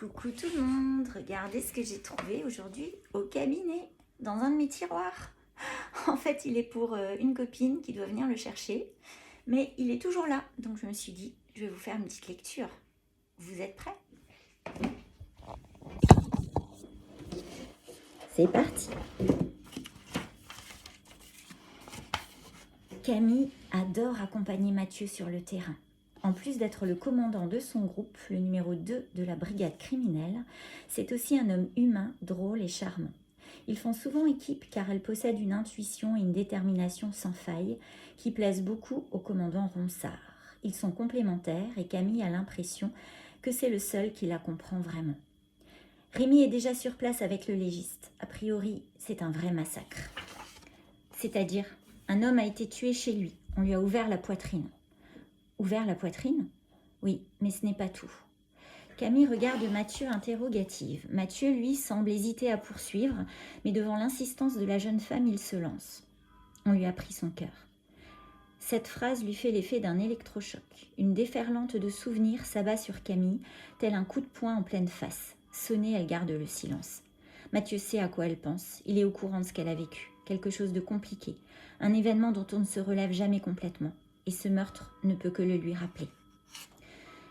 Coucou tout le monde, regardez ce que j'ai trouvé aujourd'hui au cabinet, dans un de mes tiroirs. En fait, il est pour une copine qui doit venir le chercher, mais il est toujours là, donc je me suis dit, je vais vous faire une petite lecture. Vous êtes prêts? C'est parti. Camille adore accompagner Mathieu sur le terrain. En plus d'être le commandant de son groupe, le numéro 2 de la brigade criminelle, c'est aussi un homme humain, drôle et charmant. Ils font souvent équipe car elle possède une intuition et une détermination sans faille qui plaisent beaucoup au commandant Ronsard. Ils sont complémentaires et Camille a l'impression que c'est le seul qui la comprend vraiment. Rémi est déjà sur place avec le légiste. A priori, c'est un vrai massacre. C'est-à-dire, un homme a été tué chez lui. On lui a ouvert la poitrine. Ouvert la poitrine? Oui, mais ce n'est pas tout. Camille regarde Mathieu interrogative. Mathieu, lui, semble hésiter à poursuivre, mais devant l'insistance de la jeune femme, il se lance. On lui a pris son cœur. Cette phrase lui fait l'effet d'un électrochoc. Une déferlante de souvenirs s'abat sur Camille, tel un coup de poing en pleine face. Sonnée, elle garde le silence. Mathieu sait à quoi elle pense. Il est au courant de ce qu'elle a vécu. Quelque chose de compliqué. Un événement dont on ne se relève jamais complètement. Et ce meurtre ne peut que le lui rappeler.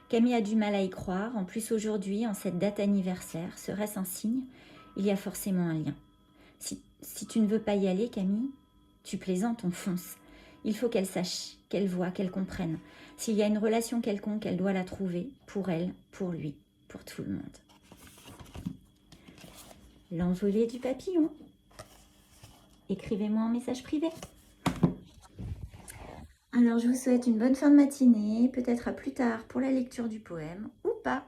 Camille a du mal à y croire. En plus, aujourd'hui, en cette date anniversaire, serait-ce un signe? Il y a forcément un lien. Si tu ne veux pas y aller, Camille, tu plaisantes, on fonce. Il faut qu'elle sache, qu'elle voie, qu'elle comprenne. S'il y a une relation quelconque, elle doit la trouver, pour elle, pour lui, pour tout le monde. L'envolée du papillon. Écrivez-moi un message privé. Alors, je vous souhaite une bonne fin de matinée, peut-être à plus tard pour la lecture du poème, ou pas.